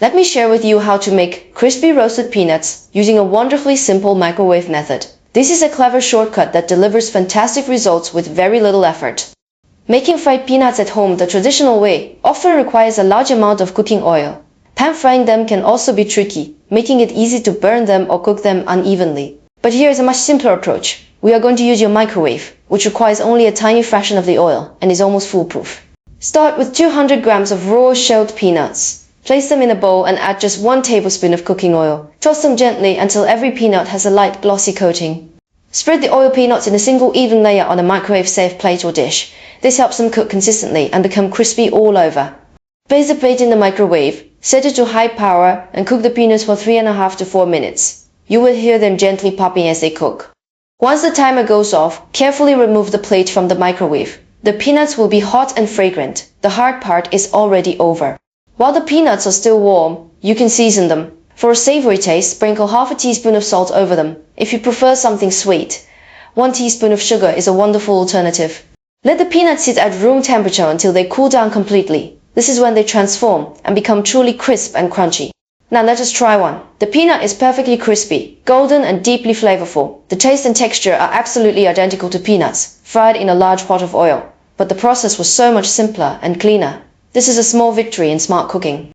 Let me share with you how to make crispy roasted peanuts using a wonderfully simple microwave method. This is a clever shortcut that delivers fantastic results with very little effort. Making fried peanuts at home the traditional way often requires a large amount of cooking oil. Pan frying them can also be tricky, making it easy to burn them or cook them unevenly. But here is a much simpler approach. We are going to use your microwave, which requires only a tiny fraction of the oil and is almost foolproof. Start with 200 grams of raw shelled peanuts. Place them in a bowl and add just 1 tablespoon of cooking oil. Toss them gently until every peanut has a light glossy coating. Spread the oil peanuts in a single even layer on a microwave-safe plate or dish. This helps them cook consistently and become crispy all over. Place the plate in the microwave, set it to high power and cook the peanuts for 3.5 to 4 minutes. You will hear them gently popping as they cook. Once the timer goes off, carefully remove the plate from the microwave. The peanuts will be hot and fragrant. The hard part is already over. While the peanuts are still warm, you can season them. For a savory taste, sprinkle half a teaspoon of salt over them. If you prefer something sweet, 1 teaspoon of sugar is a wonderful alternative. Let the peanuts sit at room temperature until they cool down completely. This is when they transform and become truly crisp and crunchy. Now let us try one. The peanut is perfectly crispy, golden and deeply flavorful. The taste and texture are absolutely identical to peanuts, fried in a large pot of oil. But the process was so much simpler and cleaner. This is a small victory in smart cooking.